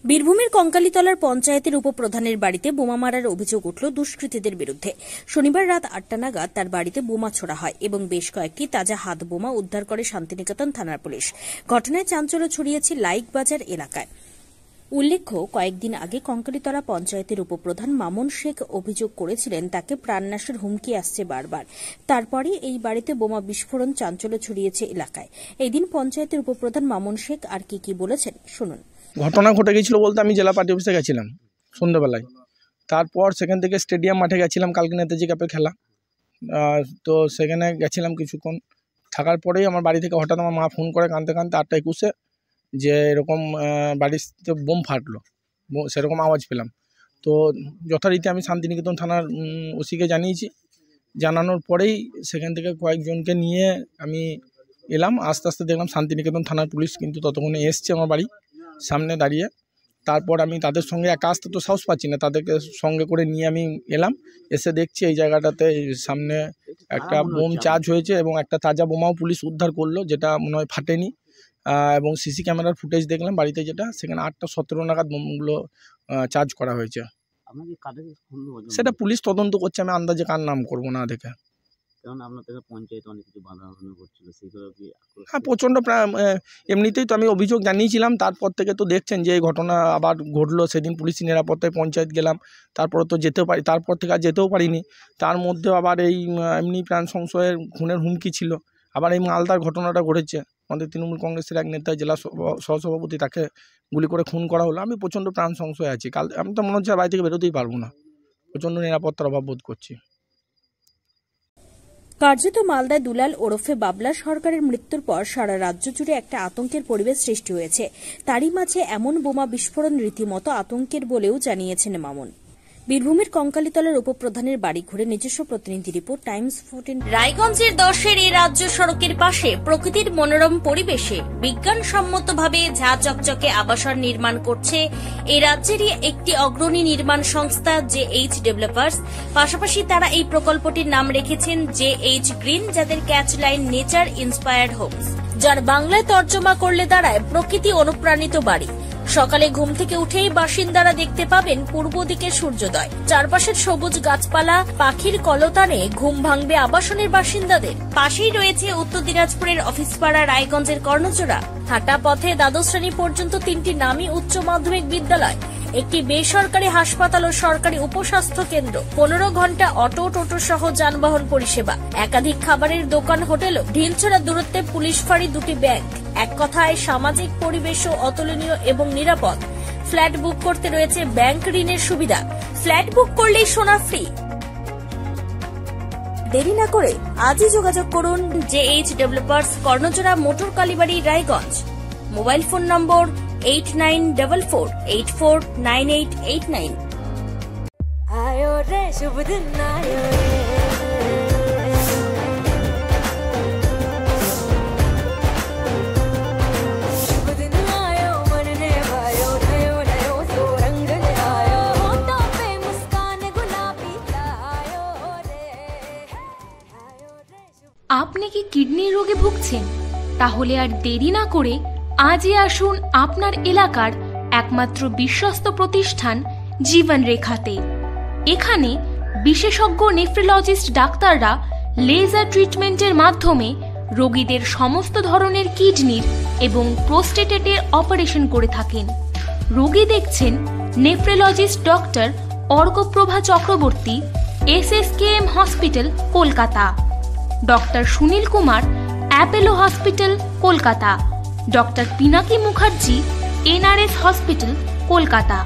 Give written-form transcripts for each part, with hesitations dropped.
বীরভূমের কঙ্কালীতলার পঞ্চায়েতের উপপ্রধানের বাড়িতে বোমা মারার অভিযোগ উঠল দুষ্কৃতীদের বিরুদ্ধে। শনিবার রাত ৮টা নাগাদ তার বাড়িতে বোমা ছোড়া হয় এবং বেশ কয়েকটি তাজা হাত বোমা উদ্ধার করে শান্তিনিকেতন থানার পুলিশ। ঘটনায় চাঞ্চল্য ছড়িয়েছে লাইক বাজার এলাকায়। উল্লেখ্য, কয়েকদিন আগে কঙ্কালীতলা পঞ্চায়েতের উপপ্রধান মামুন শেখ অভিযোগ করেছিলেন তাকে প্রাণনাশের হুমকি আসছে বারবার। তারপরে এই বাড়িতে বোমা বিস্ফোরণ চাঞ্চল্য ছড়িয়েছে এলাকায়। এদিন পঞ্চায়েতের উপপ্রধান মামুন শেখ আর কি বলেছেন শুনুন। ঘটনা ঘটে গেছিল বলতে আমি জেলা পার্টি অফিসে গেছিলাম সন্ধ্যাবেলায়। তারপর সেখান থেকে স্টেডিয়াম মাঠে গেছিলাম, কালকে নেতাজি কাপের খেলা। তো সেখানে গেছিলাম কিছুক্ষণ থাকার পরেই আমার বাড়ি থেকে হঠাৎ আমার মা ফোন করে কাঁদতে কাঁদতে 8:21 যে এরকম বাড়িতে বোম ফাটলো, সেরকম আওয়াজ পেলাম। তো যথারীতি আমি শান্তিনিকেতন থানার ওসিকে জানিয়েছি। জানানোর পরেই সেখান থেকে কয়েকজনকে নিয়ে আমি এলাম। আস্তে আস্তে দেখলাম শান্তিনিকেতন থানার পুলিশ কিন্তু ততক্ষণে এসছে আমার বাড়ি সামনে দাঁড়িয়ে। তারপর আমি তাদের সঙ্গে একা আসতে তো সাহস পাচ্ছি না, তাদেরকে সঙ্গে করে নিয়ে আমি এলাম। এসে দেখছি এই জায়গাটাতে সামনে একটা বোম চার্জ হয়েছে এবং একটা তাজা বোমাও পুলিশ উদ্ধার করলো, যেটা মনে হয় ফাটেনি। এবং সিসি ক্যামেরার ফুটেজ দেখলাম বাড়িতে, যেটা সেখানে 8:17 নাগাদ বোমগুলো চার্জ করা হয়েছে। সেটা পুলিশ তদন্ত করছে, আমি আন্দাজে কার নাম করবো না দেখে। হ্যাঁ, প্রচণ্ড এমনিতেই তো আমি অভিযোগ জানিয়েছিলাম। তারপর থেকে তো দেখছেন যে এই ঘটনা আবার ঘটলো। সেদিন পুলিশি নিরাপত্তায় পঞ্চায়েত গেলাম, তারপরে তো তারপর থেকে আর যেতেও পারিনি। তার মধ্যেও আবার এই এমনি প্রাণ সংশয়ের খুনের হুমকি ছিল। আবার এই মালদার ঘটনাটা ঘটেছে, আমাদের তৃণমূল কংগ্রেসের এক নেতা জেলা সহসভাপতি, তাকে গুলি করে খুন করা হলো। আমি প্রচণ্ড প্রাণ সংশয় আছি। আমি তো মনে হচ্ছে বাড়ি থেকে বেরোতেই পারবো না, প্রচণ্ড নিরাপত্তার অভাব বোধ করছি। কার্যত মালদায় দুলাল ওরফে বাবলা সরকারের মৃত্যুর পর সারা রাজ্য জুড়ে একটা আতঙ্কের পরিবেশ সৃষ্টি হয়েছে। তারই মাঝে এমন বোমা বিস্ফোরণ রীতিমতো আতঙ্কের বলেও জানিয়েছেন মামুন। বীরভূমের কঙ্কালীতলার উপপ্রধানের বাড়ি ঘুরে নিজস্ব প্রতিনিধি রিপোর্ট, টাইমস 14। রায়গঞ্জের 10-এর এই রাজ্য সড়কের পাশে প্রকৃতির মনোরম পরিবেশে বিজ্ঞানসম্মতভাবে ঝা চকচকে আবাসন নির্মাণ করছে এই রাজ্যেরই একটি অগ্রণী নির্মাণ সংস্থা JH ডেভেলপার্স। পাশাপাশি তারা এই প্রকল্পটির নাম রেখেছেন JH গ্রিন, যাদের catch line nature inspired homes, যার বাংলায় তর্জমা করলে দাঁড়ায় প্রকৃতি অনুপ্রাণিত বাড়ি। সকালে ঘুম থেকে উঠেই বাসিন্দারা দেখতে পাবেন পূর্ব দিকে সূর্যোদয়। চারপাশের সবুজ গাছপালা, পাখির কলতানে ঘুম ভাঙবে আবাসনের বাসিন্দাদের। পাশেই রয়েছে উত্তর দিনাজপুরের অফিসপাড়া রায়গঞ্জের কর্ণচূড়া। হাঁটা পথে দ্বাদশ শ্রেণী পর্যন্ত 3টি নামী উচ্চ মাধ্যমিক বিদ্যালয়, একটি বেসরকারি হাসপাতাল ও সরকারি উপস্বাস্থ্য কেন্দ্র, 15 ঘন্টা অটো টোটো সহ যানবাহন পরিষেবা, একাধিক খাবারের দোকান, হোটেল, ঢিলছড়া দূরত্বে পুলিশ ফাঁড়ি, 2টি ব্যাংক। এক কথায় সামাজিক পরিবেশও অতুলনীয় এবং নিরাপদ। ফ্ল্যাট বুক করতে রয়েছে ব্যাংক ঋণের সুবিধা। ফ্ল্যাট বুক করলেই সোনা ফ্রি। দেরি না করে আজই যোগাযোগ করুন JH developers, Karnachara, motor Kalibari, Raiganj. Mobile phone number 8944849889। आयो रे शुभ दिन आयो रे, शुभ दिन आयो मन ने भायो, नयो नयो सो रंग ले आयो, होठों पे मुस्कान गुलाबी आयो रे, आयो रे। আপনি কি কিডনি রোগে ভুগছেন? তাহলে আর দেরি না করে আজই আসুন আপনার এলাকার একমাত্র বিশ্বস্ত প্রতিষ্ঠান জীবন রেখাতে। এখানে বিশেষজ্ঞ নেফ্রোলজিস্ট ডাক্তাররা লেজার ট্রিটমেন্টের মাধ্যমে রোগীদের সমস্ত ধরনের কিডনির এবং প্রোস্টেটের অপারেশন করে থাকেন। রোগী দেখছেন nephrologist doctor Arkaprava Chakraborty, SSKM hospital, Kolkata. Doctor Sunil Kumar, Apollo hospital, Kolkata. Doctor Pinaki Mukherjee, NRS hospital, Kolkata.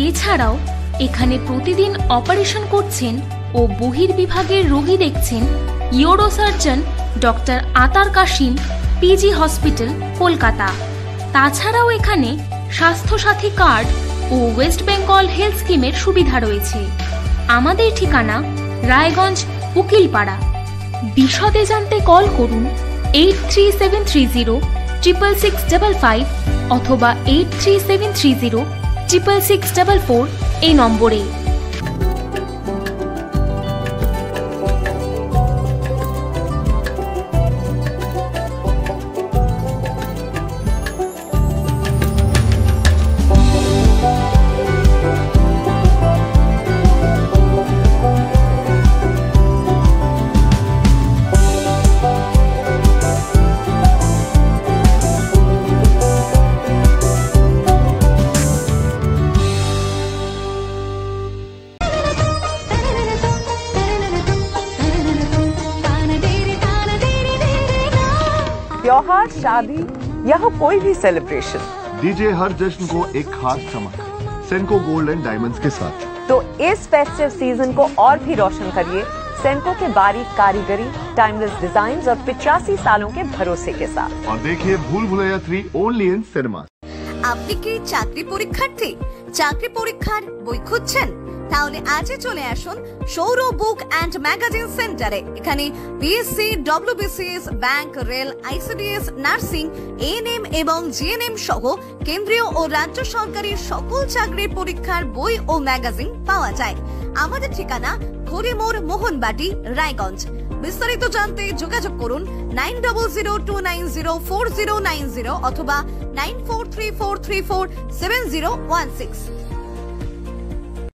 এছাড়াও এখানে প্রতিদিন অপারেশন করছেন ও বহির্বিভাগের রোগী দেখছেন ইউরোসার্জন ডক্টর আতার কাশিম, PG হসপিটাল, কলকাতা। তাছাড়াও এখানে স্বাস্থ্যসাথী কার্ড ও ওয়েস্ট বেঙ্গল হেলথ স্কিমের সুবিধা রয়েছে। আমাদের ঠিকানা রায়গঞ্জ, উকিলপাড়া। বিশদে জানতে কল করুন 8373066655 অথবা 8373066644 এই নম্বরে। शादी या हो कोई भी सेलिब्रेशन, दीजिए हर जश्न को एक खास चमक सेंको गोल्ड एंड डायमंड्स के साथ। तो इस फेस्टिव सीजन को और भी रोशन करिए सेंको के बारीक कारीगरी, टाइमलेस डिजाइन और 85 सालों के भरोसे के साथ। और देखिए भूल भुलैया 3 ओनली इन सिनेमा। আপনি কি চাকরি পরীক্ষার্থী? চাকরি পরীক্ষার বই খুঁজছেন? তাহলে আজই চলে আসুন সৌর বুক অ্যান্ড ম্যাগাজিন সেন্টারে। এখানে BSc, WBCS, bank, rail, ICDS, nursing, ANM এবং জিএনএম সহ কেন্দ্রীয় ও রাজ্য সরকারি সকল চাকরির পরীক্ষার বই ও ম্যাগাজিন পাওয়া যায়। আমাদের ঠিকানা খড়িমোড়, মোহনবাটি, রায়গঞ্জ। বিস্তারিত জানতে যোগাযোগ করুন 9002904090 অথবা 9434347016।